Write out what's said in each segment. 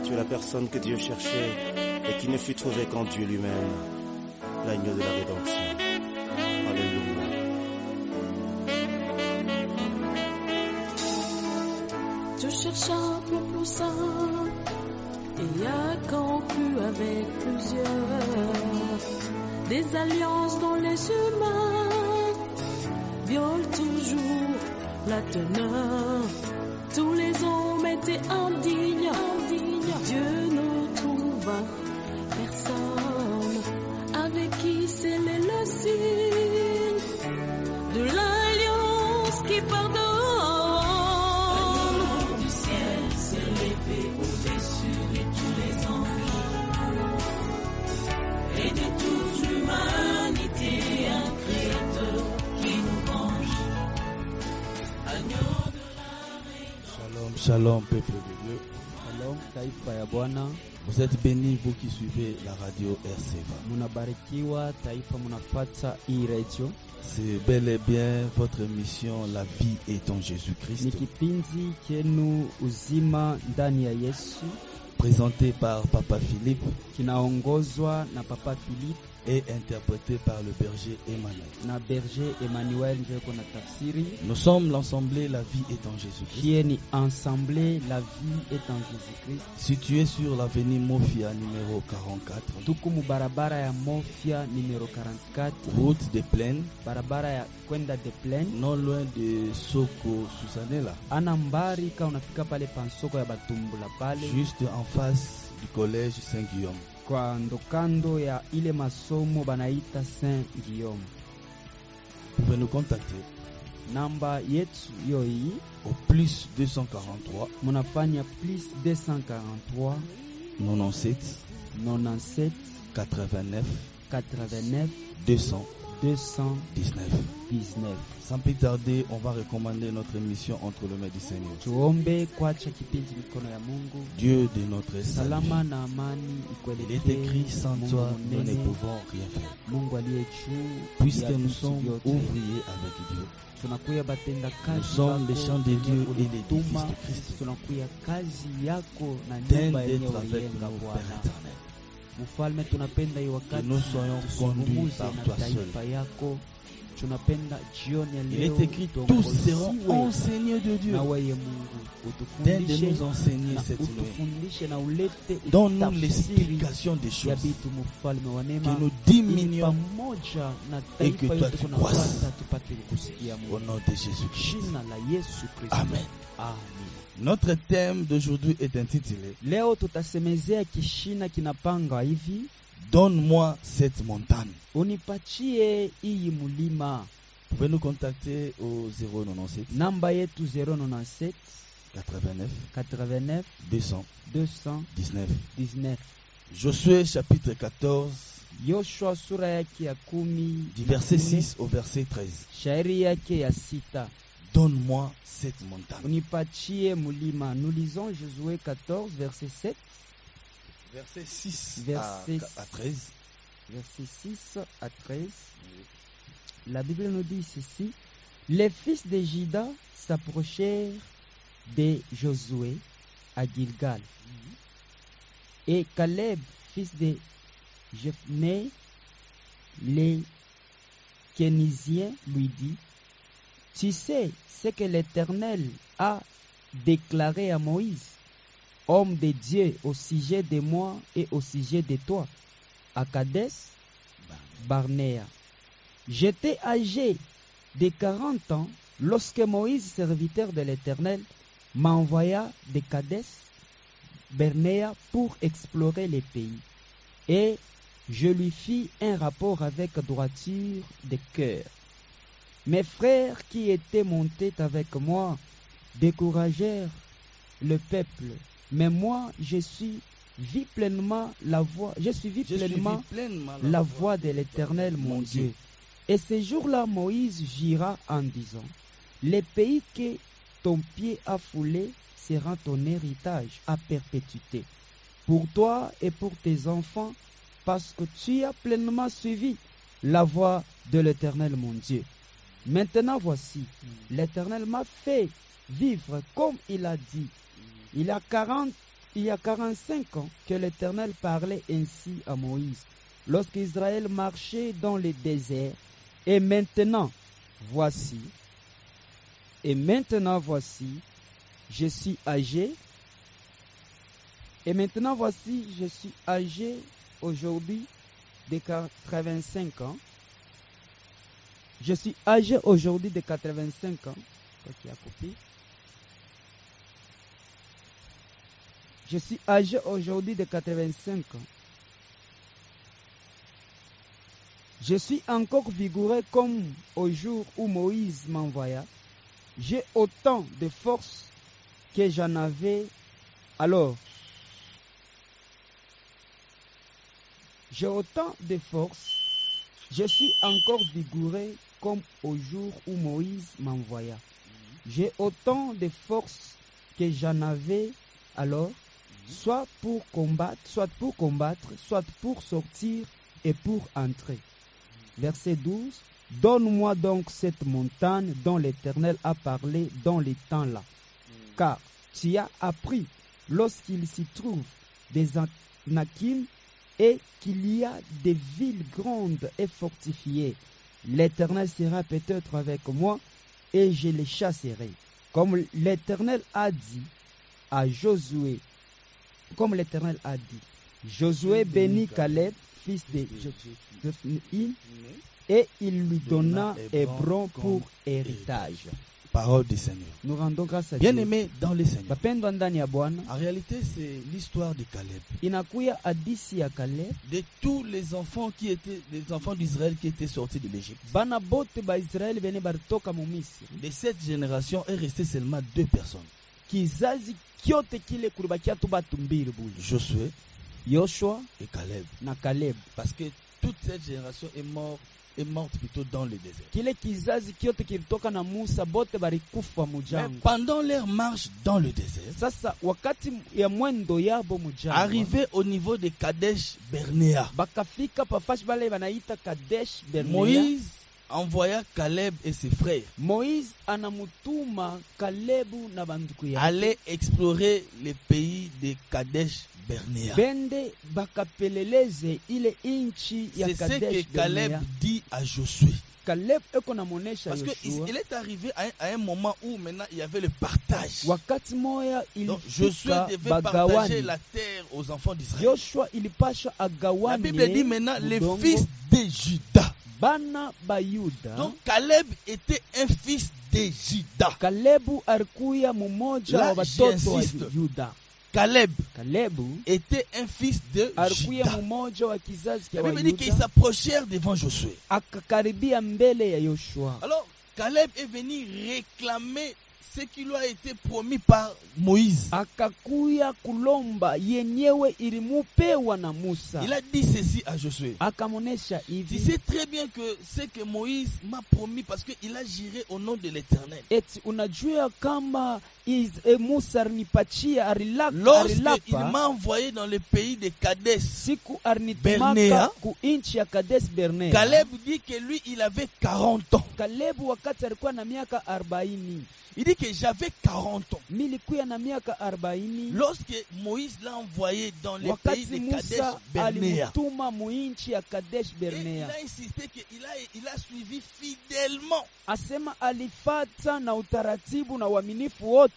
Tu es la personne que Dieu cherchait et qui ne fut trouvée qu'en Dieu lui-même, l'agneau de la rédemption. Alléluia. Tu cherches un peu plus simple et a conclu avec plusieurs. Des alliances dont les humains violent toujours la teneur. Tous les hommes étaient indignes. Dieu ne trouva personne avec qui sceller le signe de l'alliance qui pardonne. L'agneau du ciel s'est levé au-dessus de tous les anges et de toute l'humanité, un créateur qui nous venge. Agneau de la Shalom, shalom, peuple de Dieu. Shalom, taifa ya Bwana. Vous êtes bénis, vous qui suivez la radio RCVA. Munabarikiwa taifa, munapata hii radio. C'est bel et bien votre émission La vie est en Jésus-Christ. Ni kipindi chenu uzima ndani ya Yesu, présenté par Papa Philippe, kinaongozwa na Papa Philippe et interprété par le berger Emmanuel. na berger Emmanuel njeko na tafsiri. Nous sommes l'ensemble La vie est en Jésus-Christ, Qui est ni ensemble La vie est en Jésus-Christ. situé sur l'avenue Mofia numéro 44, Tuko mu barabara ya Mofia numero 44, route des Plaines, barabara ya kwenda de Plaine. non loin de Soko Susanela, Ana mbari ka unafika pale pansoko ya Batumbula pale, juste en face du collège Saint-Guillaume. kwa ndokando ya ile masomo banaita Saint Guillaume. Vous pouvez nous contacter Namba yetu yoi au plus 243 munafanya plus 243 97 97 89 89 200 219. 19. Sans plus tarder, on va recommander notre émission entre les mains du Seigneur. Tuombe kwacha kipindi mikono ya Mungu. Dieu de notre salut. Salama na amani Il est ikwelekee. écrit, sans Mungu toi, nous ne mnene, pouvons rien faire. Mungu aliye juu Puisque ya nous vitu sommes vyote. ouvriers avec Dieu. Tunakuya batenda Nous kazi sommes yako, les champs de Dieu et les ulituma. fils de Christ. Tunakuya kazi yako na Tend nyumba yenye d'être avec uliyenga nous, Père Bwana. éternel. Mfalme, tunapenda hii wakati Que nous soyons conduits tuzungumuze par na toi taifa seul. yako. Tunapenda jioni ya Il leo est écrit, tous tuongozwe seront enseignés de Dieu. na wewe Mungu, Tend de utufundishe nous enseigner na cette nuit. utufundishe na ulete Donne-nous utafsiri l'explication des ya choses. vitu, mfalme wa Que neema, nous ili diminuions pamoja na et que taifa toi yote tu kunafuata croisses. tupate kukusikia au Mungu. nom de Jésus-Christ. Jina la Yesu Kristo. Amen. Amen. Notre thème d'aujourd'hui est intitulé Leo tutasemezea kishina kinapanga hivi: Donne-moi cette montagne. unipatie hii mulima. Vous pouvez nous contacter au 097 Namba yetu 097 89 89 200 219. 19. Josué chapitre 14 Yoshua sura yake ya 10 du verset 6 au verset 13. shairi yake ya 6. Donne-moi cette montagne. Unipatie mulima. Nous lisons Josué 14 verset 7, Verset 6 Verset à 13. verset 6 à 13. La Bible nous dit ceci: les fils de Juda s'approchèrent de Josué à Gilgal. Et Caleb, fils de Jephné, les Kénisiens, lui dit: tu sais ce que l'Éternel a déclaré à Moïse, homme de Dieu, au sujet de moi et au sujet de toi, à Kadès Barnéa. J'étais âgé de 40 ans lorsque Moïse, serviteur de l'Éternel, m'envoya de Kadès Barnéa pour explorer les pays. Et je lui fis un rapport avec droiture de cœur. Mes frères qui étaient montés avec moi découragèrent le peuple, mais moi je suivis pleinement la voie la voie de l'Éternel mon Dieu. Et ce jour-là, Moïse jura en disant: les pays que ton pied a foulés seront ton héritage à perpétuité, pour toi et pour tes enfants, parce que tu as pleinement suivi la voie de l'Éternel mon Dieu. Maintenant voici, l'Éternel m'a fait vivre comme il a dit. Il y a 40 il y a 45 ans que l'Éternel parlait ainsi à Moïse, lorsqu'Israël marchait dans le désert. Et maintenant, voici, je suis âgé. Et maintenant, voici, je suis âgé aujourd'hui de 85 ans. Je suis âgé aujourd'hui de 85 ans. Qui a copié. Je suis âgé aujourd'hui de 85 ans. Je suis encore vigoureux comme au jour où Moïse m'envoya. J'ai autant de force que j'en avais alors. J'ai autant de force. Je suis encore vigoureux comme au jour où Moïse m'envoya. J'ai autant de force que j'en avais alors, soit pour combattre, soit pour sortir et pour entrer. Verset 12. Donne-moi donc cette montagne dont l'Éternel a parlé dans les temps-là. Car tu as appris, lorsqu'il s'y trouve des Anakim et qu'il y a des villes grandes et fortifiées, l'Éternel sera peut-être avec moi et je les chasserai. Comme l'Éternel a dit à Josué, Josué bénit Caleb, fils de Jephune, et il lui donna Hébron pour héritage. Parole du Seigneur. Nous rendons grâce à Dieu. Bien-aimé dans le Seigneur. Bapendwa ndani ya Bwana. En réalité, c'est l'histoire de Caleb. Inakuya hadithi ya Caleb. De tous les enfants d'Israël qui étaient sortis de l'Égypte. Bana bote ba Israël bene baritoka mu Misri. De cette génération est resté seulement 2 personnes. Kizazi kyote kile kulibakia tu batu mbili buli. Josué, Yoshua et Caleb. Na Caleb. Parce que toute cette génération est morte plutôt dans le désert. Kile kizazi kyote kilitoka na Musa bote barikufa Mais mujango. pendant leur marche dans le désert, Sasa wakati ya mwendo yabo mujango, arrivé au niveau de Kadesh Barnea, bakafika pafashi bale banaita Kadesh Barnea. Moïse envoya Caleb et ses frères Moïse anamutuma Kalebu na banduku yake aller explorer le pays de Kadesh Barnea. bende bakapeleleze ile inchi ya C'est ce Kadesh que Caleb Barnea. dit à Josué. Caleb eko namuonesha Parce Yoshua. qu'il est arrivé à un moment où maintenant il y avait le partage. Wakati moya Donc Josué ilifika devait partager bagawani. la terre aux enfants d'Israël. Yoshua ilipasha La agawane Bible dit maintenant les udongo fils de Juda. bana ba Yuda. Donc Caleb était un fils de Juda. Kalebu alikuya mmoja Là, wa watoto wa j'insiste. Yuda. Caleb Kalebu était un fils de alikuya Juda. mmoja wa kizazi La cha Bible dit qu'ils Yuda, s'approchèrent devant Josué. akakaribia mbele ya Yoshua. Alors Caleb est venu réclamer ce qui lui a été promis par Moïse. Akakuya kulomba yenyewe ilimupewa na Musa. Il a dit ceci à Josué. Akamonesha Tu hivi, sais très bien que ce que Moïse m'a promis parce qu'il a juré au nom de l'Éternel. eti unajua kama Musa arinipatia Lorsqu'il arilapa m'a envoyé dans le pays de Kadesh, siku arinitumaka Barnea, ku inchi ya Kades Barnea. Caleb dit que lui, il avait 40 ans. Kalebu wakati alikuwa na miaka 40, Il dit que j'avais 40 ans. milikuya na miaka 40 Lorsque Moïse l'a envoyé dans le pays wakati de Kadesh Musa Barnea. alimutuma muinchi ya Kadesh Et il Barnea. a insisté qu'il a suivi fidèlement. Asema alifata na utaratibu na uaminifu wote,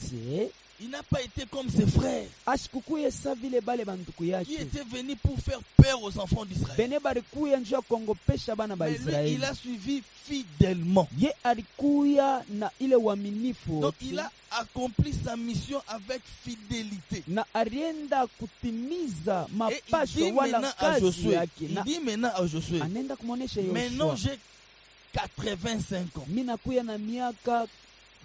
Il n'a pas été comme ses frères ashikukuye sa vile bale banduku qui yake étaient venus pour faire peur aux enfants d'Israël. bene balikuya njuu ya kuongopesha bana ba Mais lui, Israeli. il a suivi fidèlement. Ye alikuya na ile uaminifu Donc wote, il a accompli sa mission avec fidélité. na alienda kutimiza Et il mapasho dit wala maintenant à kazi Josué, yake, il na dit maintenant à Josué, anaenda kumwonesha maintenant Yoshua, j'ai 85 ans. mi nakuya na miaka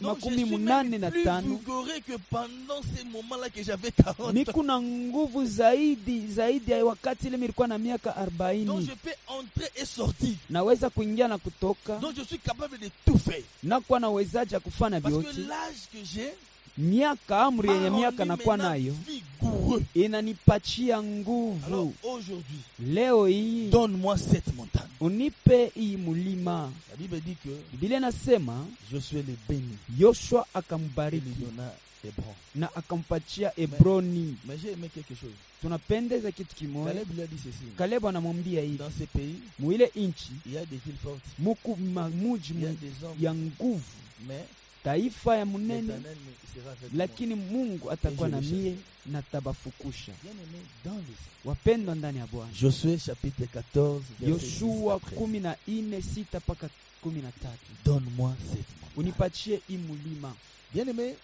Donc je makumi suis munane même na plus tano, vigoureux que pendant ces moments-là que j'avais 40 ans. niko na nguvu zaidi ya wakati ile nilikuwa na miaka Donc 40. je peux entrer et sortir. Naweza kuingia na kutoka, Donc je suis capable de tout faire. nakuwa na uwezaji ya kufanya Parce que vyote. l'âge que j'ai Miaka amri yenye m'a miaka rendu nakuwa maintenant nayo vigoureux. inanipatia Alors nguvu. aujourd'hui, Leo hii donne-moi cette montagne. unipe hii mulima. La Bible dit que Biblia nasema Josué le bénit. Yoshua Il lui akambariki donna Hébron. na akampatia Hebroni. Mais j'ai aimé quelque chose. Tunapendeza kitu kimoja. Caleb lui a dit ceci. Kalebu anamwambia hivi, Dans ce pays, muile inchi il y a des villes fortes. muku muji Il y a des hommes. ya nguvu, Mais taifa ya munene, l'Éternel sera avec moi. lakini Mungu atakuwa na mie na tabafukusha. Bien-aimé dans les Wapendwa ndani ya Bwana. Josué chapitre 14, verset 10 Yoshua après. 14:6 mpaka 13. Donne-moi cette montagne. Unipatie hii mulima. Bien-aimé,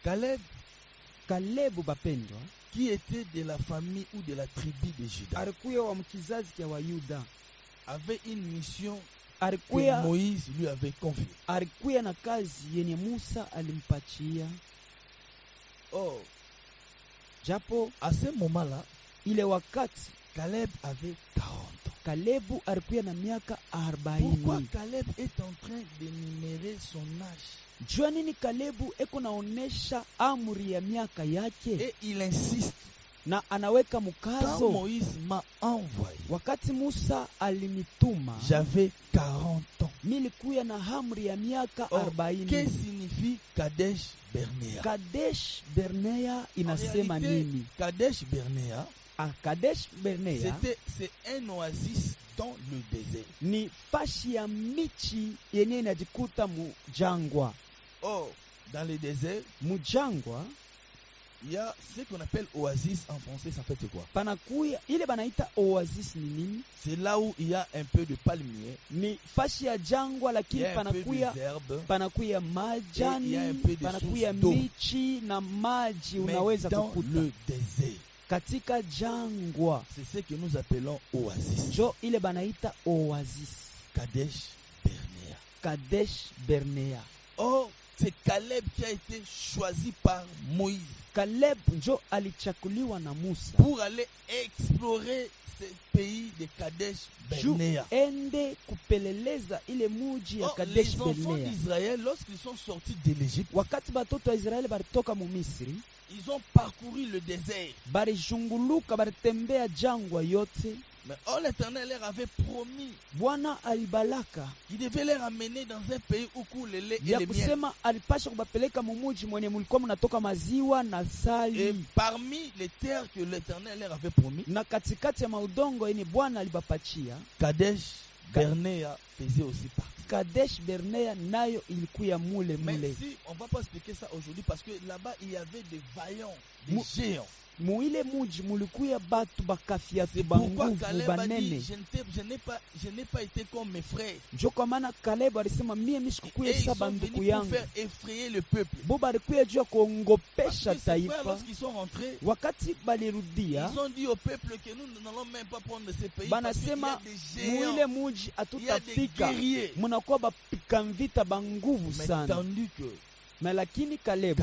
Caleb, Kalebu bapendwa, qui était de la famille ou de la tribu de Juda, alikuya wa mkizazi kya Wayuda, avait une mission que alikuya Moïse lui avait confiée. alikuya na kazi yenye Musa alimpatia, Or, japo à ce moment-là, ile wakati Caleb avait 40 ans. Kalebu alikuya na miaka Pourquoi 40. Caleb est en train d'énumérer son âge? Jua nini Kalebu eko naonesha amri ya miaka yake Et il insiste. na anaweka Quand mkazo. Moïse m'a envoyé, Wakati Musa alinituma, j'avais 40 ans. nilikuya na amri ya miaka Or, que 40. signifie Kadesh Barnea? Kadesh Barnea inasema En réalité, nini? Kadesh Barnea, Kadesh Barnea c'est un oasis dans le désert. ni fashi ya michi yenye inajikuta mujangwa. Or, dans le désert, Mujangwa il y a ce qu'on appelle oasis en français, ça fait quoi? panakuya ile banaita oasis ni nini? C'est là où il y a un peu de palmier, Ni fashi ya jangwa, il y lakini a un peu panakuya des herbes, panakuya Et il y a majani, un peu de panakuya source d'eau. michi na maji mais unaweza dans kukuta le désert. katika jangwa. C'est ce que nous appelons oasis. Jo ile banaita oasis, Kadesh Barnea. Kadesh Barnea. Or, c'est Caleb qui a été choisi par Moïse Caleb njo alichakuliwa na Musa pour aller explorer ce pays de Kadesh juu Barnea. ende kupeleleza ile muji ya Or, Kadesh les enfants Barnea. d'Israël, lorsqu'ils sont sortis de l'Égypte, Wakati batoto wa Israeli balitoka mu Misri, ils ont parcouru le désert. balijunguluka, balitembea jangwa yote. Mais or, l'Éternel leur avait promis Bwana alibalaka qu'il devait les amener dans un pays où coule le lait et ya le miel. kusema alipasha kubapeleka mumuji mwenye mulikuwa munatoka maziwa na Et sali, parmi les terres que l'Éternel leur avait promis, na katikati ya maudongo yenye Bwana alibapatia, Kadesh Barnea faisait aussi partie. Kadesh Barnea nayo ilikuya mule Mais mule. si on ne va pas expliquer ça aujourd'hui parce que là-bas il y avait des vaillants, des Mou- géants. Muile muji mulikuya batu bakafiatu C'est pourquoi banguvu Caleb a dit banene. je n'ai pas été comme mes frères. Njo kwa maana Kaleb alisema mie Et mishikukuya ils sa sont venus banduku pour yangu. faire effrayer le peuple. Bo balikuya juu ya Parce kuongopesha que ces frères, taifa. lorsqu'ils sont rentrés, Wakati balirudia ils ont dit au peuple que nous n'allons même pas prendre ces pays parce qu'il y banasema a des géants, muile muji il y a des atutafika, guerriers. munakuwa bapika vita banguvu Mais sana. tandis que Na lakini Kalebu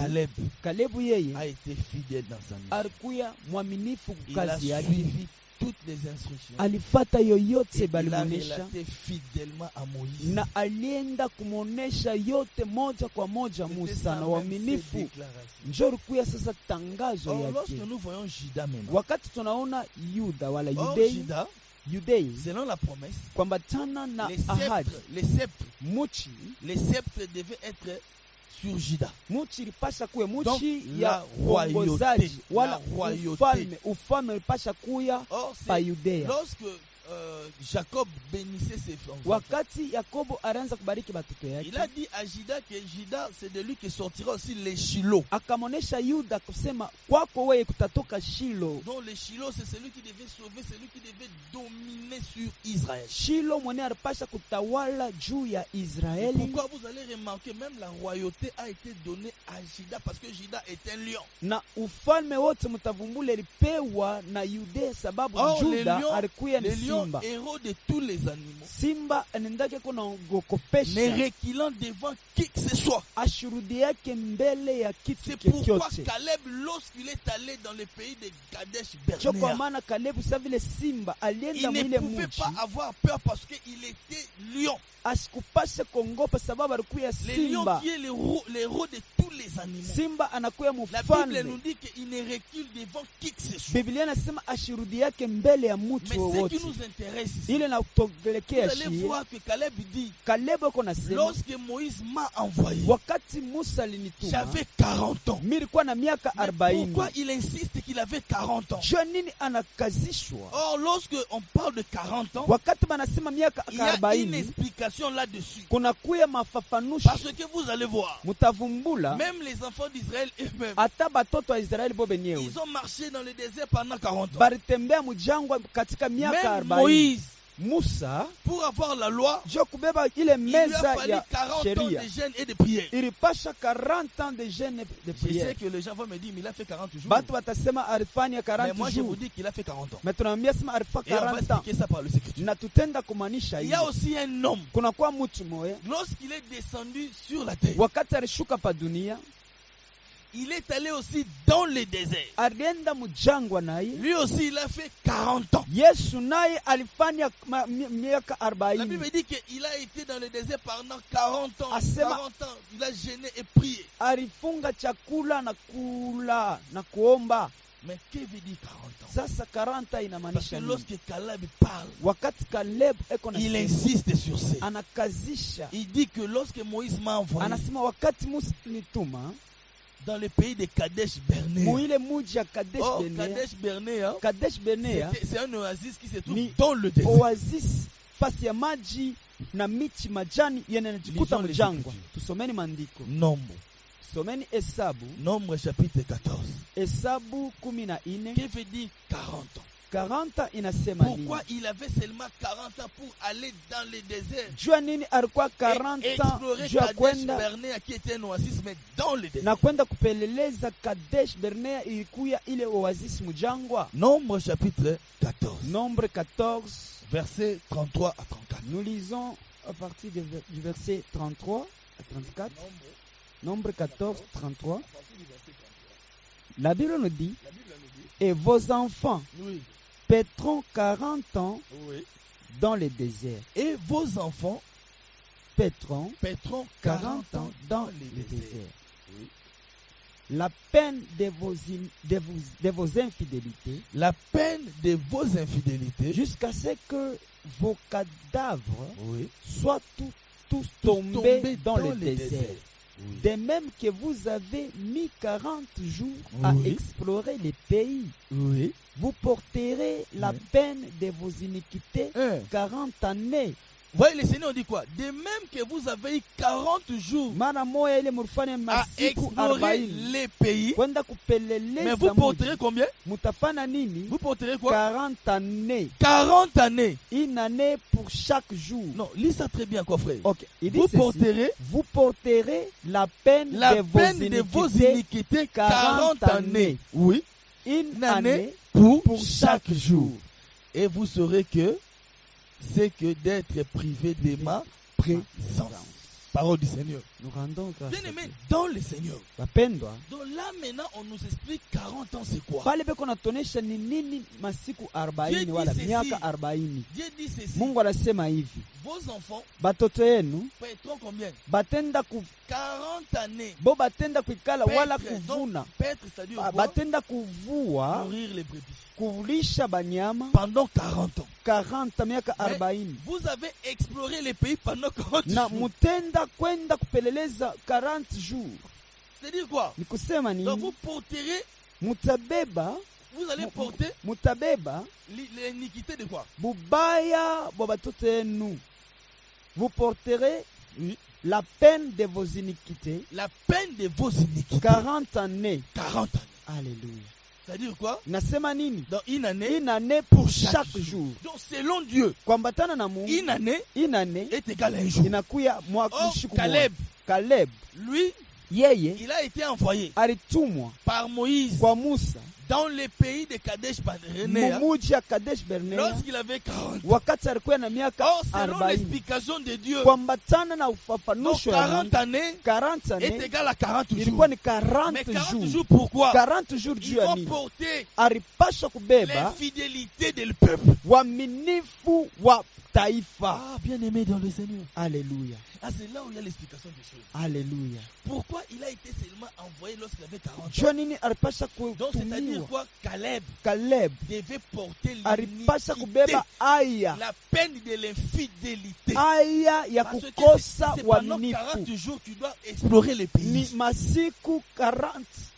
Caleb yeye a été fidèle dans sa mission. alikuya mwaminifu Il a kazi yake, suivi toutes les instructions. alifata yoyote Et il a balimuonesha relaté fidèlement à Moïse. na alienda kumwonesha yote moja kwa moja C'était Musa, ça na même, ces uaminifu déclarations. njo likuya sasa tangazo Or, lorsque yake. nous voyons Juda maintenant, Wakati tunaona Yuda wala or, Yudei, Juda, Yudei selon la promesse, kwambatana na ahadi, les sceptres muchi devaient être sur Juda. muchi ilipasha kuya Donc, muchi la ya royauté, uongozaji wala la royauté. ufalme ilipasha kuya Or, pa c'est Yudea. lorsque Jacob bénissait ses enfants, Wakati Yakobo alianza kubariki batoto il a yake, dit à Juda que Juda, c'est de lui que sortira aussi les Shiloh. akamonesha Yuda kusema kwako wewe kutatoka Shilo. Donc les Shiloh, c'est celui qui devait sauver, celui qui devait dominer sur Israël. Shilo mwenye alipasha kutawala juu ya C'est Israeli. pourquoi vous allez remarquer, même la royauté a été donnée à Juda parce que Juda est un lion. Na ufalme wote mtavumbule lipewa na Yudea sababu Or, les Juda lions, alikuya ni les lions, simba. héros de tous les animaux, Simba anendake kuna ne gokopesha reculant devant qui que ce soit. ashurudi yake mbele ya kitu C'est pourquoi kyokyote. Caleb, lorsqu'il est allé dans le pays de Kadesh Cho kwa Barnea, maana Kalebu sa vile simba il alienda ne mwile pouvait muji, pas avoir peur parce qu'il était lion. asikupashe kongopa sababu alikuya Les lions simba. qui est le héros de tous les animaux. Simba anakuya La Bible mfalme. nous dit qu'il ne recule devant qui que ce soit. Biblia inasema ashirudi yake mbele ya mtu Mais ce qui wowote. nous intéresse ici. ile Vous natupelekea allez shie. voir que Caleb dit, Kalebo iko nasema lorsque Moïse m'a envoyé, wakati Musa alinituma j'avais 40 ans. milikuwa na miaka Mais 40. pourquoi il insiste qu'il avait 40 ans? Jua nini anakazishwa? Or, lorsque on parle de 40 ans, Wakati banasema miaka il y a une 40 explication là-dessus. kuna kuya mafafanushi Parce que vous allez voir, mutavumbula même les enfants d'Israël eux-mêmes, hata batoto wa Israeli bo benyewe ils ont marché dans le désert pendant 40 ans. balitembea mujangwa katika miaka Même 40. Moïse, Musa pour avoir la loi, jo kubeba ile il lui a meza fallu ya 40 ans sheria de jeûne et de prière. ilipasha 40 ans de jeûne et de Je prière. sais que les gens vont me dire, mais il a fait 40 jours. Batu watasema alifanya Mais 40 moi, je vous jours. dis qu'il a fait 40 ans. Mais tunaambia sema alifa Et on va 40 ans. expliquer ça par le Écritures. Na tutenda kumaanisha Il y a hiyo. aussi un homme, Kuna kwa mtu moya lorsqu'il est descendu sur la terre, wakati alishuka pa dunia il est allé aussi dans le désert. alienda mujangwa naye. Lui aussi, il a fait 40 ans. Yesu naye alifanya miaka La 40. Bible dit qu'il a été dans le désert pendant 40 ans. Asema- 40 ans, il a jeûné et prié. Alifunga chakula na kula na kuomba. Mais que veut dire 40 ans? Sasa 40 Parce que inamaanisha nini? lorsque Caleb parle, Wakati Caleb eko na il insiste sur ça. anakazisha, Il dit que lorsque Moïse m'a envoyé anasema wakati Musa nituma dans le pays de Kadesh Barnea. muile muji ya Kadesh Oh, Barnea. Kadesh Barnea, Kadesh Barnea c'est un oasis qui se trouve ni dans le désert. oasis, fasi ya maji na miti majani yanajikuta Lisons les mjangwa. Écritures. Tusomeni maandiko, Nombre. tusomeni Hesabu, Nombre chapitre 14. Hesabu 14. Que veut dire 40 ans? 40 inasema nini? Pourquoi il avait seulement 40 ans pour aller dans le désert Jua nini alikuwa et 40 ans explorer juu ya Kadesh kwenda Barnea qui était un oasis mais dans le désert? na kwenda kupeleleza Kadesh Barnea ilikuya ile oasis mujangwa. Nombre chapitre 14, Nombre 14, versets 33 à 34. nous lisons à partir du verset 33 à 34. Nombre 14, 33. La Bible nous dit, et vos enfants Oui, paîtront 40 ans oui. dans le désert. Et vos enfants Paîtront paîtront 40 ans dans le désert. La peine de vos infidélités La peine de vos infidélités jusqu'à ce que vos cadavres oui, soient tous tombés dans le désert. Oui. De même que vous avez mis 40 jours à Oui. explorer les pays, Oui. vous porterez la Oui. peine de vos iniquités 40 années. Voyez, le Seigneur dit quoi? De même que vous avez eu 40 jours Mara moya ile murufanya à masiku explorer 40 les pays, kwenda mais kupeleleza vous porterez combien? mutafanya nini? Vous porterez quoi? 40 années. 40 années. Une année pour chaque jour. Non, lis ça très bien, quoi, frère. Ok. Il dit Vous ceci, porterez vous porterez la peine la de peine vos de vos iniquités iniquités 40 40 années. Oui. une année année Pour chaque jour. Et vous saurez que c'est que d'être privé de ma présence. Parole du Seigneur. Nous rendons grâce. Bien aimé, dans le Seigneur. Wapendwa, Donc là maintenant, on nous explique 40 ans c'est quoi? pale beko natuonesha ni nini masiku 40 Dieu wala dit miaka ceci. 40. Dieu dit ceci. Mungu anasema hivi, Vos enfants batoto yenu paîtront combien? batenda 40 années. bo batenda kuikala wala Paître, kuvuna, donc, paître, c'est-à-dire quoi? batenda kuvua Nourrir les brebis. kulisha banyama Pendant 40 ans. 40 miaka Mais 40 vous avez exploré les pays pendant 40 na jours. mutenda kwenda kupeleleza 40 jours. C'est-à-dire quoi? Ni kusema Donc vous nini? porterez, Mutabeba vous allez porter mutabeba l'iniquité de quoi? bubaya bwa batoto yenu. Vous porterez Oui. la peine de vos iniquités La peine de vos iniquités. 40 années. 40 années. Alléluia. C'est-à-dire quoi? Nasema nini? Dans une année, Une année pour chaque chaque jour. donc selon Dieu, Kuambatana na Mungu, une année une année est égale à un jour. inakuya mwaka Or, siku Caleb, moja. Caleb lui, yeye il a été envoyé alitumwa par Moïse kwa Musa dans le pays de Kadesh Barnea mumuji ya Kadesh Barnea lorsqu'il avait 40 ans. wakati alikuwa na miaka Or, selon 40. l'explication de Dieu, Kuambatana na donc ufafanusho ya 40 Mungu, années 40 est années égal à 40 jours. ilikuwa ni 40 Mais 40 jours. jours pourquoi? 40 jours Ils juu ya vont nini? porter Alipasha kubeba l'infidélité du peuple. waminifu wa taifa. Ah, bien aimé dans le Seigneur. Alléluia. Ah, c'est là où il y a l'explication des choses. Alléluia. Pourquoi il a été seulement envoyé lorsqu'il avait 40 ans? Jua nini alipasha Donc, c'est-à-dire kuchukua. quoi? Caleb Caleb devait porter alipasha l'iniquité, kubeba aya la peine de l'infidélité. aya ya Parce que kukosa c'est pendant uaminifu. 40 jours tu dois explorer le Ni pays. masiku 40.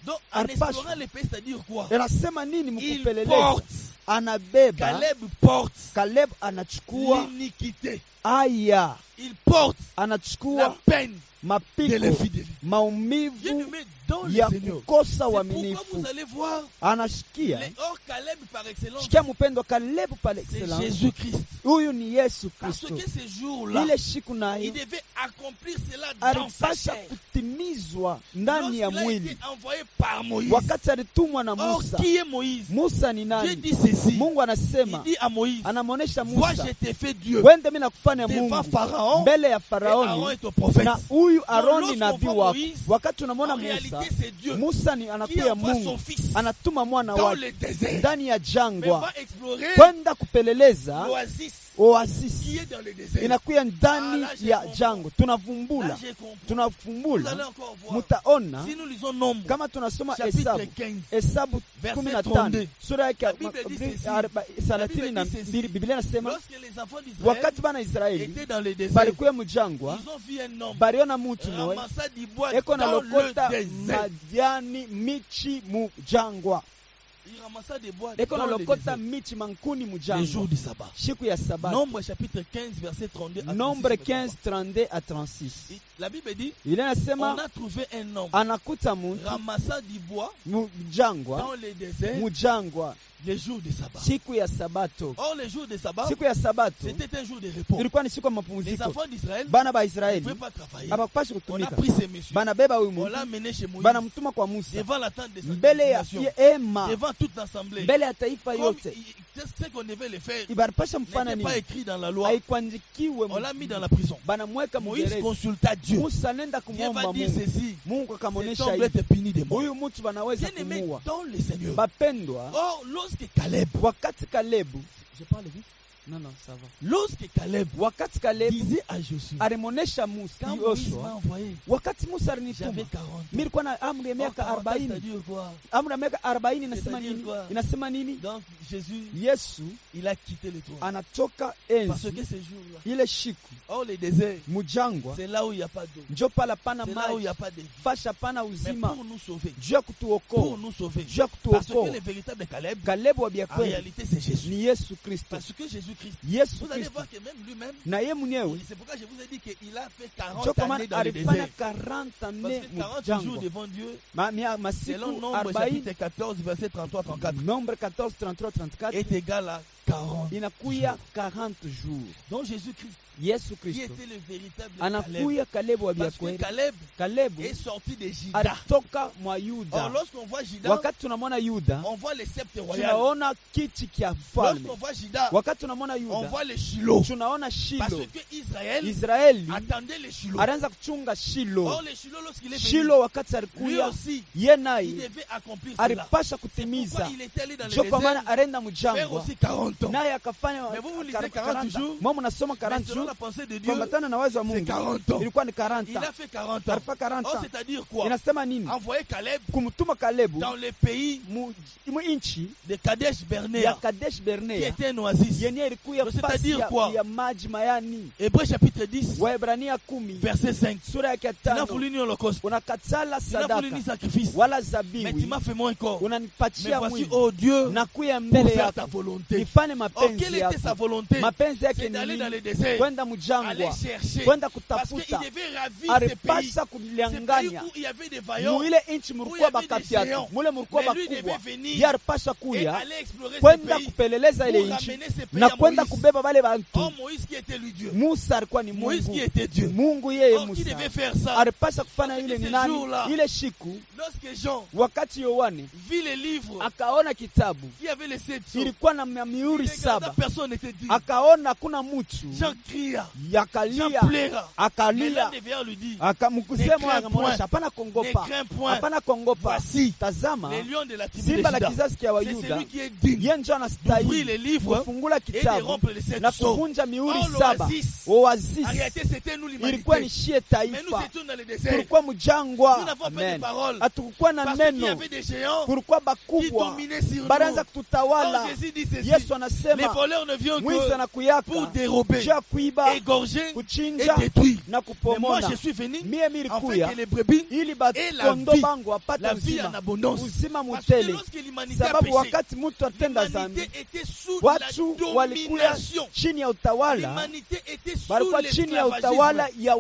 Donc en Alipaswa. explorant le pays, c'est-à-dire quoi? Anasema nini Il mkupeleleza? porte, Anabeba. Caleb porte Caleb anachukua l'iniquité. aya, Il porte la anachukua peine de mapiko, l'infidélité. maumivu Bien-aimé dans le ya Seigneur. kukosa C'est pourquoi uaminifu. vous allez voir, Anashikia or Caleb par excellence, shikia mpendo Caleb par c'est excellence. Jésus-Christ. Huyu ni Yesu Parce Kristo. que ces jours-là, Ile siku il nayo devait accomplir cela dans sa alipasha chair. kutimizwa ndani ya Lorsqu'il a mwili. été envoyé par Moïse. Wakati alitumwa na Or, Musa. qui est Moïse? Musa ni Dieu nani? dit ceci. Mungu Il anasema, dit à Moïse, anamwonesha moi Musa, je t'ai fait Dieu wende mimi nakufanya devant Mungu Pharaon, mbele ya et Aaron Faraoni est ton prophète. na huyu Aroni lorsqu'on nabii voit wako. Moïse, Wakati unamwona En réalité, Musa, c'est Dieu Musa ni qui anakuya envoie son Mungu, fils anatuma mwana dans wake le désert. ndani ya Mais jangwa va explorer kwenda kupeleleza l'oasis qui oasisi est dans le désert. inakuya ndani Ah, là, j'ai ya compris. jangwa. Là, Tunavumbula, j'ai compris. Vous allez tunavumbula, encore voir. mutaona Si nous lisons Nombre, kama tunasoma chapitre Hesabu, 15, Hesabu Verset 15 32. sura yake La Bible dit ceci. La Bible dit ceci. Biblia inasema lorsque les enfants d'Israël wakati bana Israeli étaient dans le désert, balikuya mujangwa, ils ont vu un homme baliona mutu noe ramassant du bois eko na dans le lokota désert. majani michi mujangwa, Il ramassa des bois eko na dans le lokota désert. michi mankuni Les mujangwa jours du sabbat. siku ya Sabato. Nombre chapitre 15 verset 32 à 36. Nombre 15 32 à 36. La Bible dit, Ile on nasema a trouvé un homme anakuta mtu ramassant du bois mujangwa, dans le désert mujangwa les jours du sabbat. siku ya Sabato. Or les jours du sabbat, Siku ya Sabato c'était un jour de repos. ilikuwa ni siku ya Les mapumziko. enfants d'Israël Bana ba ne Israeli pouvaient pas travailler. habakupashi On a kutumika, pris ces messieurs. banabeba huyu On muntu, l'a mené chez Moïse. banamtuma kwa Musa Devant la tente de mbele ya sanctification. ema, Devant toute l'assemblée. mbele ya taifa Comme yote. ce qu'on devait le faire Ibaripasha mfana n'était pas nini, écrit dans la loi. haikuandikiwe. On l'a mis dans la prison. Banamweka Moïse mgereza. consulta Dieu. Musa nenda Dieu kumwomba va dire Mungu, ceci. Mungu Cet akamonesha homme doit hivi, être puni de mort. huyu mtu banaweza Bien-aimé kumuua. dans le Seigneur. Bapendwa, Or, lorsque Caleb, wakati Kalebu, je parle vite, non non ça va, lorsque Caleb wakati Kalebu disait à Josué, alimonesha Musa, quand Moïse m'a Yoshua, envoyé, wakati Musa j'avais alinituma 40 ans. mimi nilikuwa na amri ya Or, miaka 40 ans, 40. c'est-à-dire quoi? Amri ya miaka 40 inasema C'est-à-dire nini? quoi? Inasema nini? Donc, Jésus, Yesu il a quitté le trône. anatoka Parce enzi que ce jour-là, ile shiku or le désert, mujangwa, c'est là où il n'y a pas d'eau. njo pala pana C'est là où il n'y maji, a pas de vie. fasha pana Mais uzima, pour nous sauver, juu ya pour kutuokoa, nous sauver, juu ya parce que kutuokoa. le véritable Caleb, Kalebu wa en byakweli réalité, c'est Jésus. ni Yesu Kristo. Parce que Jésus-Christ, Yesu vous allez Kristo voir que même lui-même, na ye mwenyewe c'est pourquoi je vous ai dit qu'il a fait njo 40 kwa maana années dans le alifanya désert. 40 Parce anne que 40 jours mujangwa, devant Dieu, masiku selon Nombre 40, chapitre 14, verset 33-34, Nombre 14 33 34 est égal à 40. inakuya 40 jours. Donc Jésus-Christ, Yesu qui Kristo était le véritable Caleb, anakuya Kalebu wa parce que byakweli. Caleb Kalebu est sorti de Juda. alitoka mwa Or, Yuda. lorsqu'on voit Juda, Wakati tunamwona Yuda, on voit le sceptre royal. tunaona kiti kya falme. Lorsqu'on voit Juda, Wakati tunamwona on Yuda, voit le Shiloh. tunaona Parce Shilo. que Israël Israeli attendait le Shiloh. alianza kuchunga Shilo. Or, le Shiloh, lorsqu'il est venu, Shilo wakati lui alikuya, aussi, ye il naye devait accomplir cela. alipasha Pourquoi kutimiza. il était allé dans le Njo kwa maana désert arenda faire mujangwa aussi 40 ans. naye akafanya Mais vous lisez 40 jours. mwa mnasoma Mais 40 selon jours la pensée de Dieu, kuambatana na wazo wa c'est Mungu 40 ans. ilikuwa ni 40 Il ans. a fait 40 ans. Alifanya 40 Or, ans. c'est-à-dire quoi? Inasema nini? Envoyer Caleb Kumtuma Kalebu dans le pays mu inchi de Kadesh ya Barnea, Kadesh qui Barnea était un oasis. yenye ilikuya Donc, fasi c'est-à-dire quoi? ya maji mayani. Hébreux chapitre 10, Waebrania 10 verset 5. sura yake ya Tu n'as 5 voulu ni holocauste, unakatala tu n'as voulu sadaka ni sacrifice, wala mais tu zabiwi, m'as fait mon corps. Mais unanipatia voici, mwili oh Dieu, nakuya pour mbele faire ta yako volonté. nifanye Or, mapenzi quelle était sa yako. volonté? Mapenzi yake C'est ni d'aller dans le nini? désert, Kwenda aller mujangwa, chercher, kwenda parce qu'il kutafuta. devait ravir ces pays. Alipasha Ces pays kulianganya où il y avait des vaillants, muile inchi où il y mulikuwa avait des bakatiatu, géants. mule mulikuwa Mais lui bakubwa. devait venir Ye alipasha et kuya aller explorer ces kwenda pays kupeleleza ile pour inchi ramener ces pays na à kwenda Moïse. kubeba bale bantu. Oh, Moïse qui était lui Dieu. Musa alikuwa ni Moïse Mungu, qui était Dieu. Mungu yeye Or, qui Musa devait faire ça? alipasha kufanya Parce ile que ni ces nani? jours-là, Ile shiku Lorsque Jean wakati Yohane vit les livres akaona kitabu qui avaient les 7 sceaux, ilikuwa na il mihuri saba, personne n'était digne. akaona hakuna mtu, Jean cria, Jean yakalia pleura. Mais akalia, l'un des veilleurs lui dit, akamkusema Ne crains akamwonyesha, point. hapana Ne kongopa, crains point. hapana kongopa, Voici tazama les lions de la tribu de simba la Juda. kizazi kia C'est Wayuda, celui qui est digne yeye ndio d'ouvrir anastahili les livres kufungula et de kitabu rompre les sept na sceaux. kuvunja mihuri Oh, saba. l'oasis. Oasis En réalité, c'était nous ilikuwa ni l'humanité. shie Mais nous taifa, étions dans le désert. tulikuwa mjangwa. Nous n'avons pas de Amen. parole. Hatukukuwa na Parce qu'il y neno, avait des géants kulikuwa qui bakubwa dominaient sur baraanza nous. kututawala. Oh, Jésus dit ceci. Yesu Les anasema voleurs ne viennent mwizi que anakuyaka pour dérober, juu ya kuiba, égorger et kuchinja détruire. na Mais moi, kupomona. je suis venu Mie afin milikuya que les brebis ili et la bakondo vie, bangu wapate la vie en uzima, abondance. uzima Parce que mutele. lorsque l'humanité a Sababu péché, wakati mtu atenda zambi, l'humanité était sous la watu walikuya domination. chini ya utawala, L'humanité était sous walikuwa chini ya utawala l'esclavagisme. ya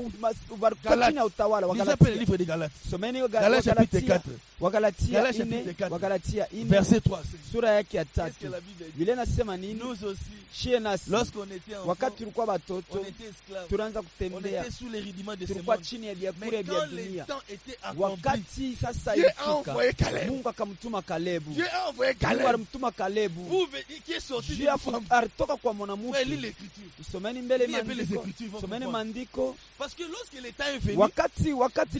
walikuwa chini ya utawala wa Lisez un peu le Galatia. livre des Galates. Someni Galates chapitre 4. Wagalatia Galates ine, chapitre 4. Wagalatia ine, Verset 3. sura yake ya Qu'est-ce que tatu. la Bible dit? Biblia inasema nini? Nous aussi, Shie nasi lorsqu'on était enfants, wakati tulikuwa on batoto était esclaves. tunaanza On kutembea, était sous les rudiments de ce tulikuwa monde. chini ya vyakula Mais vya quand les dunia. temps étaient accomplis, Wakati sasa Dieu a ilifika, envoyé Caleb. Mungu akamtuma Kalebu. Dieu a envoyé Mungu Caleb. alimtuma Kalebu Vous qui est sorti juu d'une ya femme. alitoka kwa Vous mwanamke. lisez l'écriture. Someni mbele Lisez un peu les maandiko, Écritures, vous someni comprendre. maandiko. Parce que lorsque le temps est venu, Wakati Dieu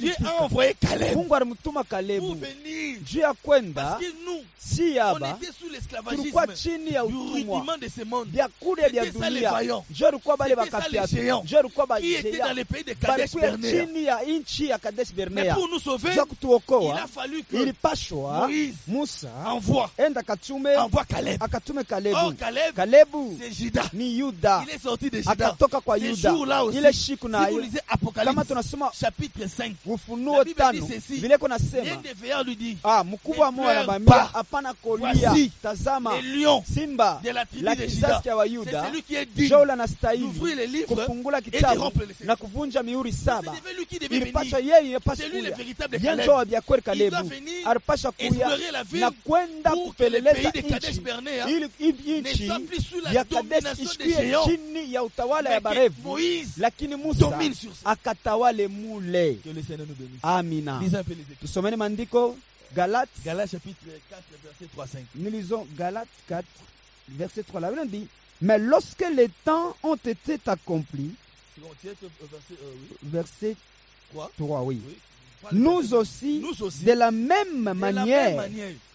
ilifika, a envoyé Caleb Mungu alimtuma pour Kalebu venir. juu ya kwenda Parce que nous, si on yaba était sous tulikuwa l'esclavagisme chini ya du utumwa, rudiment de ce monde. vyakula vya C'était ça les dunia. vaillants. Njo alikuwa bale C'était ça les bakafiatu, géants njo alikuwa Qui était dans bajea le pays de Kadesh balikuya Barnea. chini ya nchi ya Kadesh Mais Barnea. pour nous sauver, Juu ya il kutuokoa a fallu que ilipashwa Moïse Musa envoie enda Caleb. akatume Or, Kalebu. Caleb, Kalebu c'est Judas. ni Yuda, Il est sorti de Judas. akatoka kwa Ces Yuda. jours-là aussi, Ile siku si vous nayo lisez kama Apocalypse, tunasoma chapitre 5, Ufunuo La Bible tano dit ceci. vile l'un kunasema des veilleurs lui dit, mkubwa Ne mmoja pleure anabambia pas. hapana kolia, Voici tazama les lions simba de la tribu la de kizazi Juda. cha C'est Wayuda celui qui est digne njo ule anastahili d'ouvrir les livres kufungula et de kitabu rompre les sept. na kuvunja mihuri saba. C'est lui qui devait Ilipasha venir. yeye yapasha C'est lui le kuya véritable ye Caleb. njo wa vya kweli Il doit Kalebu venir alipasha kuya explorer la ville na kwenda pour que le kupeleleza pays de Kadesh nchi Barnea ili ne nchi soit plus sous la ya Kadesh domination des ishikie géants. chini ya utawala ya Mais que barevu, Moïse lakini Musa domine sur ça. akatawale mule. Que le Seigneur nous bénisse. Amina. Lisez un peu les Écritures. Tusomeni maandiko Galates, Galates chapitre 4, verset 3-5. nous lisons Galates 4, verset 3. La Bible dit, mais lorsque les temps ont été accomplis, C'est bon, tu es verset oui. verset 3. 3, oui. Oui. Nous aussi, de la même manière,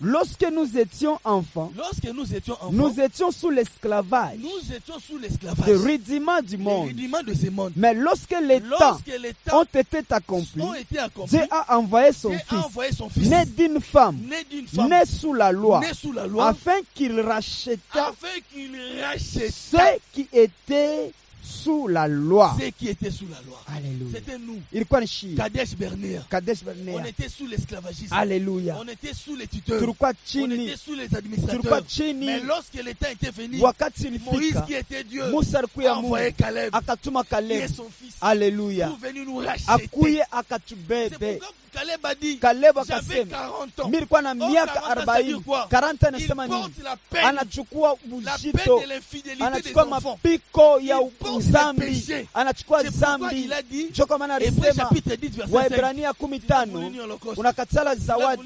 lorsque nous étions enfants, lorsque nous étions enfants, nous étions sous l'esclavage, nous étions sous le l'esclavage, rudiment du le monde. rudiment de ce monde. Mais lorsque les temps Lorsque les temps ont été accomplis, ont été accomplis, Dieu a envoyé son Dieu a fils, envoyé son fils, né d'une femme, né d'une femme, né sous la loi, né sous la loi, afin qu'il racheta afin qu'il rachète ceux qui étaient sous la loi. ceux qui étaient sous la loi. Alléluia. C'était nous, Ilikuwa ni shia Kadesh Barnea. Kadesh On Barnea. était sous l'esclavagisme. Alléluia. On était sous les tuteurs. Tulikuwa On chini, était sous les tulikuwa administrateurs. chini. Mais lorsque le temps était venu, Wakati Moïse ilifika, qui était Dieu Musa alikuya a envoyé Mungu Caleb akatuma qui est Kalebu. son fils Alléluia. pour venir nous racheter. Akuye C'est akatubebe. pourquoi Caleb a dit, Kalebu j'avais akasema 40 ans. milikuwa na Oh, miaka 40 40. quoi? 40 Il anasema nini? porte la peine, Anachukua la peine uzito, de l'infidélité des anachukua enfants. mapiko ya Il porte les uzambi, péchés. anachukua C'est pourquoi zambi. il a dit, Njo kwa maana Hébreux alisema chapitre 10 verset 5, Waebrania 15, unakatala zawadi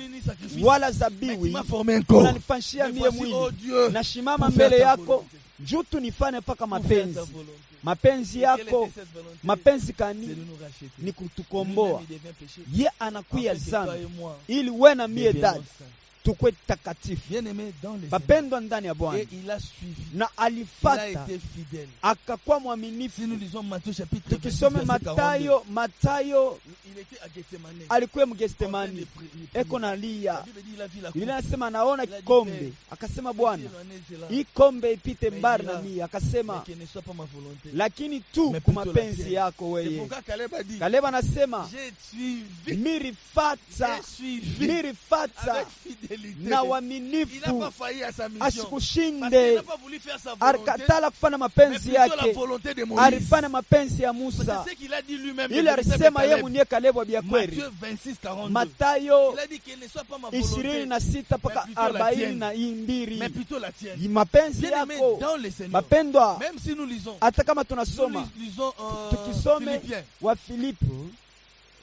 wala zabiwi, m'a formé un corps. unanifanyia Mais mie voici, mwili, oh Dieu, nashimama pour faire mbele ta yako volonté. juu tunifanye mpaka Pour faire ta mapenzi. volonté. Mapenzi Quelle yako, était cette volonté? mapenzi C'est kani de nous racheter. ni kutukomboa. Lui-même, il devient péché. Ye anakuya Afin que toi zambi et moi, ili we na mie deviennos dada saints. tukwe takatifu, Bien-aimé dans les Seigneur. bapendwa ndani ya Bwana. Et il a suivi. Na Il a alifata été fidèle. akakuwa Si mwaminifu. nous lisons Matthieu chapitre 26, Tukisome verset 42, Matayo il était à Gethsemane. alikuwa En train Mgetsemani, de prier. eko La nalia. Bible dit, il a vu la Biblia coupe. inasema anaona Il a dit, kikombe, Père, akasema Bwana, éloignez cela. hii kombe ipite Mais mbali il na dira, mimi. Mais Akasema que ne soit pas ma volonté. lakini tu Mais kwa plutôt la mapenzi tienne. yako C'est wewe. pourquoi Caleb a dit, Kaleba anasema j'ai suivi, mirifata, j'ai suivi mirifata avec fidélité. na Il n'a pas uaminifu, failli à sa mission. Parce qu'il asikushinde. n'a pas voulu faire sa volonté, Alikatala kufanya mais mapenzi plutôt la yake, volonté de Moïse. alifanya mapenzi ya C'est Musa. ce qu'il a dit lui-même. Ili le véritable alisema ye Caleb. mwenyewe Kalebu wa byakweli. Matthieu 26, 42. Matayo Il a dit qu'il ne soit pas ma volonté, 26 mpaka Mais plutôt la 42. mais plutôt la tienne. Mapenzi Bien-aimé yako dans le Seigneur. mapendwa, Même si nous lisons, hata kama nous tunasoma lisons tukisome Philippiens. wa Filipo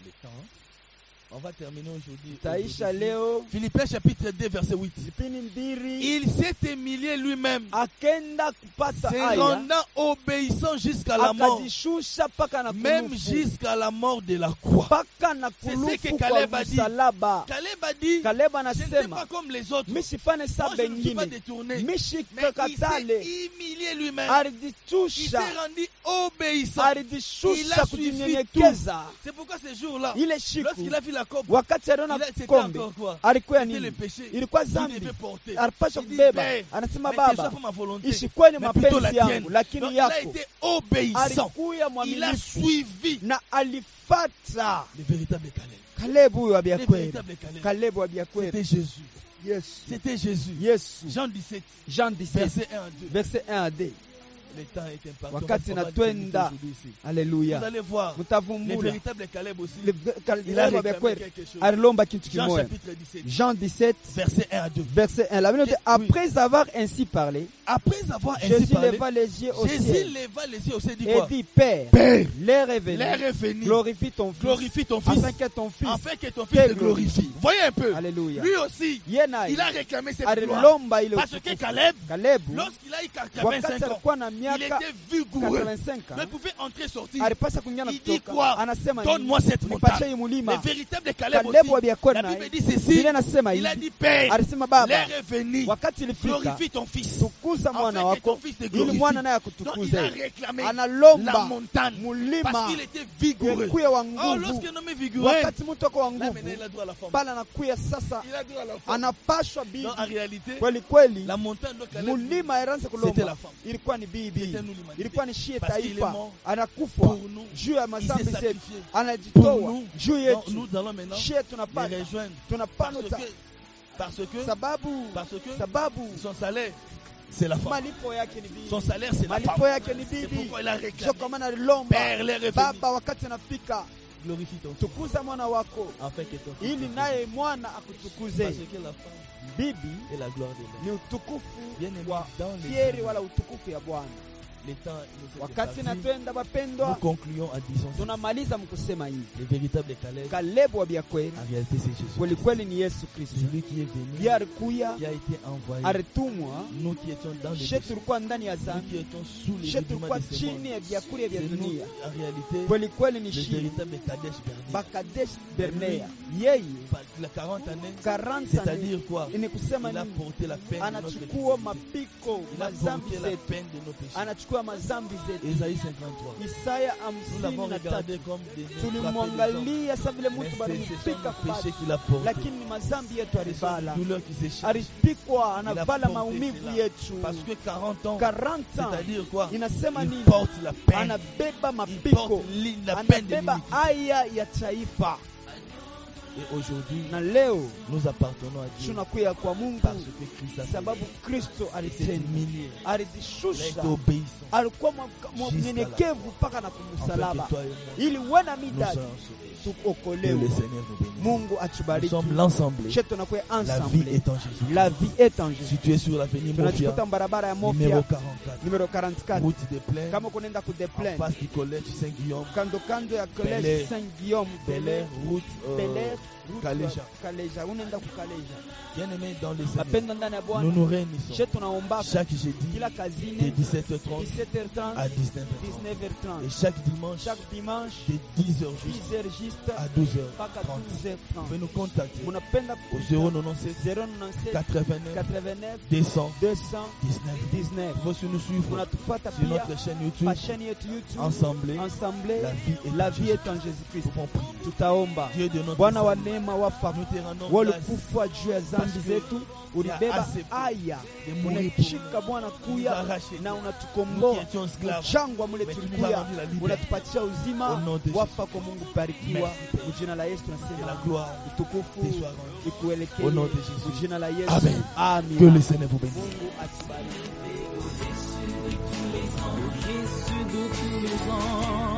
Le temps. On va terminer aujourd'hui. taisha leo Philippiens chapitre 2 verset 8. zipini mbili. Il s'est humilié lui-même, Akenda kupata se haya, rendant obéissant jusqu'à la mort, akajishusha paka na même kulufu, jusqu'à la mort de la croix. paka na C'est ce kulufu que kwa Caleb a dit. msalaba. Caleb a dit, Caleb je ne suis anasema pas comme les autres. mishifane sa Moi, je ne me suis pas bengine, détourné. Mais il mishikakatale, s'est humilié lui-même. Il alijishusha, s'est rendu obéissant. Il alijishusha a suivi kujinyenyekeza. C'est pourquoi ce jour-là, Ile siku lorsqu'il a vu la coupe, wakati aliona c'était kombe encore quoi? alikuwa C'était le nini? péché. Ilikuwa Il zambi, devait porter. alipasha Il dit, kubeba. Père, Anasema mais que ce soit baba, pas ma volonté, isikuwe ni mais plutôt la mapenzi tienne. yangu Donc, lakini il a yako. été obéissant. Alikuya Il a mwaminifu suivi na alifata. le véritable Caleb. Caleb huyo wa Le Byakweli, véritable Caleb. Caleb wa Byakweli. C'était Jésus. Yesu, C'était Jésus. Yesu. Jean 17, Jean 17 verset 1 à 2. verset 1 à 2. Le temps est imparti. Wakati On va natwenda. aujourd'hui ici. Vous Haleluya. allez voir, le Mutavumbula véritable Caleb aussi. Le- Il a Caleb wa réclamé Byakweli quelque chose. alilomba kitu Jean kimoya. chapitre 17, Jean 17 verset 1 à 2. verset 1. La Bible dit, Oui. après avoir ainsi parlé, Après avoir ainsi Jésus parlé, leva les yeux au Jésus ciel leva les yeux au ciel et dit et quoi? dit, Père, Père, l'heure est venue, l'air est venu. glorifie ton Fils, Glorifie ton Fils, afin que ton Fils, afin que ton Fils te te glorifie. Voyez un peu. Alléluia, Lui aussi, Yenai il a réclamé cette gloire. alilomba ile Parce que utukufu. Caleb, Caleb lorsqu'il a eu wakati 85 ans, alikuwa na il miaka était vigoureux. 85 Mais ans, pouvait entrer et sortir. alipasa kuingia na Il dit kutoka. quoi? Anasema nini? Donne-moi cette Nipatie montagne. hii Le mulima. véritable Caleb Caleb wa aussi. Byakweli La naye, Bible dit ceci. Biblia inasema Il a hivi, dit, Père, alisema Baba, l'air est venu. wakati ilifika Glorifie ton Fils. tukuza mwana Afin que ton wako Fils te ili glorifie. mwana naye Donc il a akutukuze. réclamé la Analomba montagne. mulima Parce qu'il était vigoureux. yekuya wa Oh, nguvu. lorsqu'un homme est vigoureux, Wakati mtu ako wa là nguvu, maintenant il a droit à la femme. pale anakuya sasa, Il a droit à la femme. anapashwa bibi. Donc en réalité, Kweli kweli, la montagne de Caleb, mulima iraanza c'était kulomba, la femme. ilikuwa ni bibi, C'était nous l'humanité. ilikuwa ni shie Parce qu'il est taifa. mort Anakufa pour nous. juu ya Il mazambi s'est zetu, sacrifié. Pour anajitoa nous. juu Donc, yetu. nous allons maintenant Shie les tunapata, rejoindre. tunapata Parce que sababu son salaire, c'est la femme. malipo yake ni bibi, Son salaire, c'est la malipo femme. yake ni C'est bibi. pourquoi il a Sio réclamé. kwa maana alilomba, Père, l'air est venu. Baba, wakati anafika Glorifie ton Fils. tukuza mwana wako Afin que ton Fils ili te naye mwana glorifie. akutukuze. Parce que la femme Bibi est la gloire de l'homme. ni utukufu Bien aimé, wa dans les fieri Seigneurs, wala utukufu ya Bwana. les temps nous est Wakati départi. natwenda Nous bapendwa, concluons en disant ceci. tunamaliza mkusema hivi, Le véritable Caleb, Caleb wa Byakweli en réalité, c'est Jésus. kweli kweli ni Yesu Kristo. Celui qui est venu, Yeye alikuya, qui a été envoyé. alitumwa, Nous qui étions dans le she péché, tulikuwa ndani ya nous dhambi, qui étions sous les she rudiments tulikuwa de ce chini monde. ya vyakula vya C'est nous, dunia. en réalité, Kweli kweli ni le shi véritable Kadesh Barnea. Bakadesh Bernea, yeye Par la 40 années, 40 c'est-à-dire quoi? ni kusema Il a nini? porté la peine de notre Anachukua péché. mapiko Il a mazambi porté la zetu, peine de nos péchés. anachukua mazambi zetu. Ésaïe 53. Isaya Nous l'avons 53 regardé comme des tulimwangalia sa vile mais mtu c'est balimpika son péché kubali, qu'il a porté. lakini ni mazambi yetu C'est son alibala, douleur qui s'échappe. alipikwa, Il a anavala porté maumivu cela. yetu. Parce que 40 ans, 40 ans c'est-à-dire quoi? inasema Il nini? porte la peine. Anabeba Il mapiko, porte la peine de anabeba l'iniquité. aya ya taifa. Et aujourd'hui, Na leo nous appartenons à Dieu. tunakuya kwa Mungu Parce que Christ a fait. sababu Kristo Il s'est alitenda, humilié. Il a alijishusha, été obéissant. alikuwa Jusqu'à mnyenyekevu mpaka na Afin kumsalaba, que toi et moi, ili wewe na nous mimi soyons sauvés. Que tuokolewe. le Seigneur nous bénisse. Mungu Nous atubariki. sommes l'ensemble. She tunakuwa La vie ensemble. est en Jésus. La vie est en Jésus. Si tu es sur l'avenue Mofia, Tunajikuta barabara ya numéro Mofia 44, numero 44, route des Plaines, kama kunaenda ku en Deplen, face du collège Saint-Guillaume, kando kando ya Bel college Air. Saint Guillaume, Bel Air, route Bel Air, route Kaleja. ya Kaleja, unaenda ku Kaleja. Bien-aimés dans les Seigneurs, Mapendo ndani ya nous Bwana, nous réunissons she tunaomba chaque jeudi kila de kazini 17h30 17h30 à 19h30 19h30 et chaque dimanche chaque dimanche de 10h juste 10h juste à mpaka 12h30. 12h30. Vous pouvez nous contacter Munapenda au 097 097 89 89 200 219. 19. Vous pouvez nous suivre Munatupata sur pia notre chaîne YouTube kwa chaîne yetu YouTube Ensemble. Ensemble, La vie est la en vie est en Jésus Christ. Nous pouvons prier. Tutaomba. Dieu de notre Bwana wa salut, neema wapa nous te rendons wale grâce kufa juu ya dhambi Parce que zetu, ulibeba assez aya, de mourir pour unashika Bwana kuya arracher. na nous qui unatukomboa étions esclaves. mchangwa mule Mais tu nous as tulikuya, rendu la liberté. unatupatia Au uzima. nom de Wafa kwa Mungu, barikiwa Merci. mjina la Yesu. Que la Tunasema gloire utukufu te soit rendue. ikuelekee Au nom de Jésus. mjina la Yesu. Amen. Amen. Que le Seigneur vous bénisse. Mungu atubariki. Au-dessus de tous les anges,